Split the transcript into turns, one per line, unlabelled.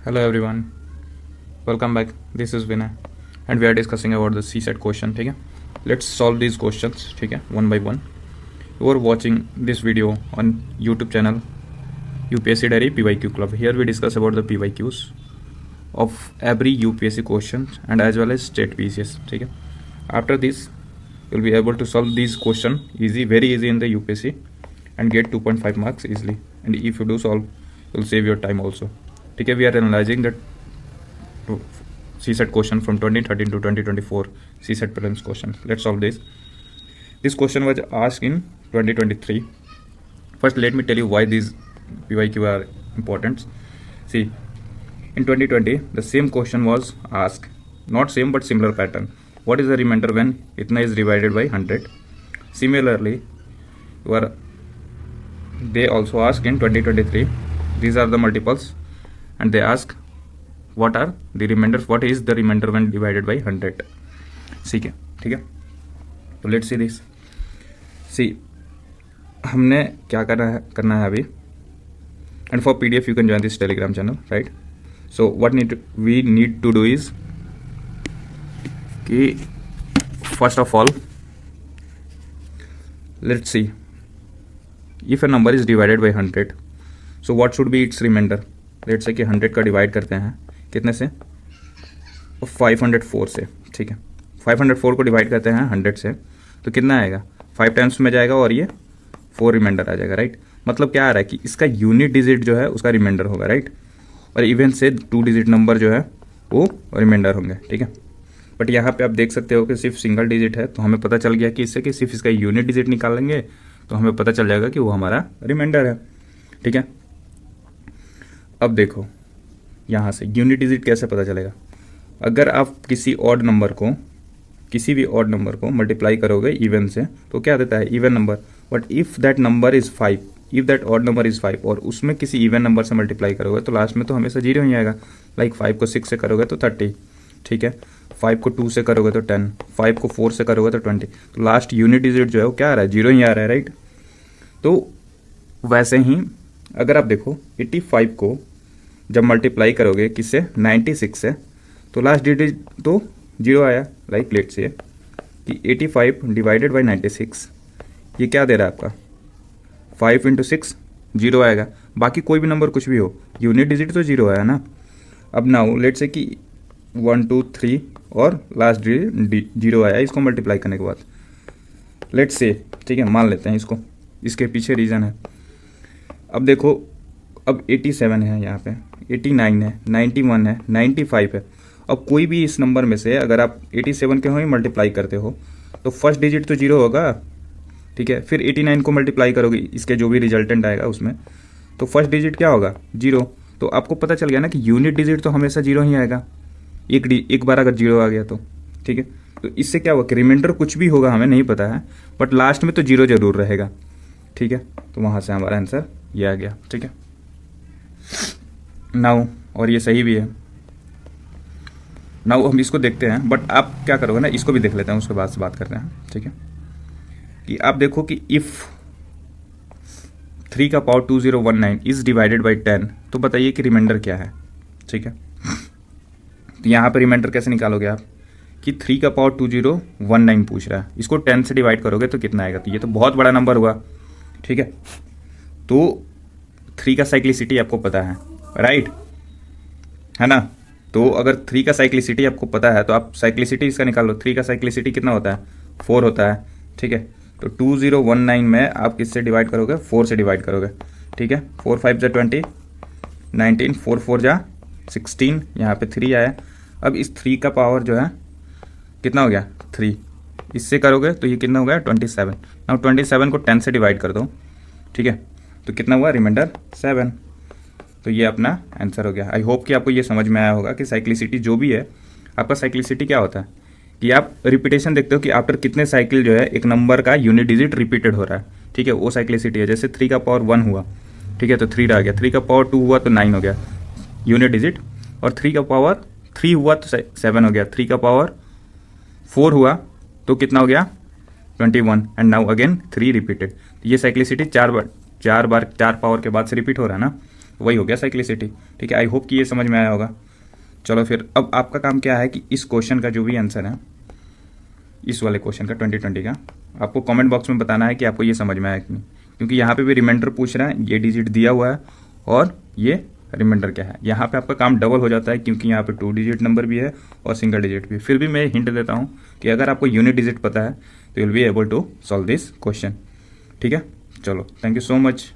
Hello everyone, welcome back. This is Vinay and we are discussing about the CSET question. ठीक है, let's solve these questions. ठीक है, one by one. You are watching this video on YouTube channel UPSC Diary PYQ Club. Here we discuss about the PYQs of every UPSC question and as well as state PCS. ठीक है, after this you will be able to solve these question easy, very easy in the UPSC and get 2.5 marks easily. And if you do solve, you will save your time also. ठीक है, we are analysing the CSET question from 2013 to 2024 CSET prelims question. Let's solve this. This question was asked in 2023. First, let me tell you why these PYQ are important. See, in 2020, the same question was asked. Not same, but similar pattern. What is the remainder when itna is divided by 100? Similarly, they also asked in 2023. These are the multiples. And they ask what are the remainders, what is the remainder when divided by 100. ठीक है, तो let's see this. सी हमने क्या करना है अभी. And for PDF you can join this telegram channel, right. So what we need to do is कि first of all let's see if a number is divided by 100, so what should be its remainder. Let's say कि 100 का divide करते हैं कितने से, 504 से. ठीक है, 504 को डिवाइड करते हैं 100 से तो कितना आएगा, 5 टाइम्स में जाएगा और ये 4 रिमाइंडर आ जाएगा, राइट. मतलब क्या आ रहा है कि इसका यूनिट डिजिट जो है उसका रिमाइंडर होगा, राइट. और इवन से 2 डिजिट नंबर जो है वो रिमाइंडर होंगे. ठीक है, बट यहाँ पे आप देख सकते हो कि सिर्फ सिंगल डिजिट है, तो हमें पता चल गया कि इससे कि सिर्फ इसका यूनिट डिजिट निकालेंगे तो हमें पता चल जाएगा कि वो हमारा रिमाइंडर है. ठीक है, अब देखो यहाँ से यूनिट डिजिट कैसे पता चलेगा. अगर आप किसी ऑड नंबर को, किसी भी ऑड नंबर को मल्टीप्लाई करोगे इवन से तो क्या देता है, even number. But if that number is 5, if that odd number is 5 और उसमें किसी इवन नंबर से मल्टीप्लाई करोगे तो लास्ट में तो हमेशा जीरो ही आएगा. लाइक 5 को 6 से करोगे तो 30. ठीक है, 5 को 2 से करोगे तो 10, 5 को 4 से करोगे तो 20. तो लास्ट यूनिट डिजिट जो है वो क्या आ रहा है, जीरो ही आ रहा है, राइट. तो वैसे ही अगर आप देखो 85 को जब मल्टीप्लाई करोगे किससे, 96 से, तो लास्ट डिजिट तो जीरो आया. लाइक लेट्स से कि 85 डिवाइडेड बाई 96 ये क्या दे रहा है आपका, 5 इंटू 6 जीरो आएगा. बाकी कोई भी नंबर कुछ भी हो, यूनिट डिजिट तो जीरो आया ना. अब नाउ लेट्स से कि 1 2 3 और लास्ट डिजिट जीरो आया इसको मल्टीप्लाई करने के बाद. लेट्स से, ठीक है, मान लेते हैं इसको, इसके पीछे रीज़न है. अब देखो, अब 87 है यहाँ पे, 89 है, 91 है, 95 है. अब कोई भी इस नंबर में से अगर आप 87 के हो ही मल्टीप्लाई करते हो तो फर्स्ट डिजिट तो जीरो होगा. ठीक है, फिर 89 को मल्टीप्लाई करोगे इसके जो भी रिजल्टेंट आएगा उसमें तो फर्स्ट डिजिट क्या होगा, जीरो. तो आपको पता चल गया ना कि यूनिट डिजिट तो हमेशा जीरो ही आएगा एक बार अगर जीरो आ गया तो. ठीक है, तो इससे क्या होगा कि रिमाइंडर कुछ भी होगा हमें नहीं पता है, बट लास्ट में तो जीरो जरूर रहेगा. ठीक है, तो वहाँ से हमारा आंसर ये आ गया. ठीक है, नाउ और ये सही भी है. नाउ हम इसको देखते हैं, बट आप क्या करोगे ना, इसको भी देख लेते हैं उसके बाद से बात करते हैं. ठीक है, कि आप देखो कि इफ़ 3 का पावर 2019 इज डिवाइडेड बाई 10 तो बताइए कि रिमाइंडर क्या है. ठीक है, तो यहाँ पे रिमाइंडर कैसे निकालोगे आप कि 3 का पावर 2019 पूछ रहा है, इसको 10 से डिवाइड करोगे तो कितना आएगा. तो ये तो बहुत बड़ा नंबर हुआ. ठीक है, तो 3 का साइक्लिसिटी आपको पता है, राइट है ना. तो अगर 3 का साइक्लिसिटी आपको पता है तो आप साइक्लिसिटी इसका निकाल लो. 3 का साइक्लिसिटी कितना होता है, 4 होता है. ठीक है, तो 2019 में आप किससे डिवाइड करोगे, 4 से डिवाइड करोगे. ठीक है, 4 5 जा 20, 19, 4 4 जा 16, यहाँ पे 3 आया. अब इस 3 का पावर जो है कितना हो गया, 3, इससे करोगे तो ये कितना हो गया, 27. अब 27 को 10 से डिवाइड कर दो. ठीक है, तो कितना हुआ, रिमाइंडर 7. तो ये अपना आंसर हो गया. आई होप कि आपको ये समझ में आया होगा कि साइक्लिसिटी जो भी है, आपका साइक्लिसिटी क्या होता है कि आप रिपीटेशन देखते हो कि आफ्टर कितने साइकिल जो है एक नंबर का यूनिट डिजिट रिपीटेड हो रहा है. ठीक है, वो साइक्लिसिटी है. जैसे 3 का पावर 1 हुआ, ठीक है, तो 3 रह गया. 3 का पावर 2 हुआ तो 9 हो गया यूनिट डिजिट, और 3 का पावर 3 हुआ तो 7 हो गया. 3 का पावर 4 हुआ तो कितना हो गया, 21. And now again 3 repeated. ये साइक्लिसिटी चार बार 4 पावर के बाद से रिपीट हो रहा है ना. तो वही हो गया साइक्लिसिटी। ठीक है, आई होप कि ये समझ में आया होगा। चलो फिर अब आपका काम क्या है कि इस क्वेश्चन का जो भी आंसर है, इस वाले क्वेश्चन का 2020 का, आपको कमेंट बॉक्स में बताना है कि आपको ये समझ में आया कि नहीं, क्योंकि यहाँ पे भी रिमाइंडर पूछ रहा है, ये डिजिट दिया हुआ है और ये रिमाइंडर क्या है। यहाँ पे आपका काम डबल हो जाता है क्योंकि यहाँ पे 2 डिजिट नंबर भी है और सिंगल डिजिट भी। फिर भी मैं हिंट देता हूँ कि अगर आपको यूनिट डिजिट पता है तो you will be able to solve this question. ठीक है, चलो, थैंक यू सो मच।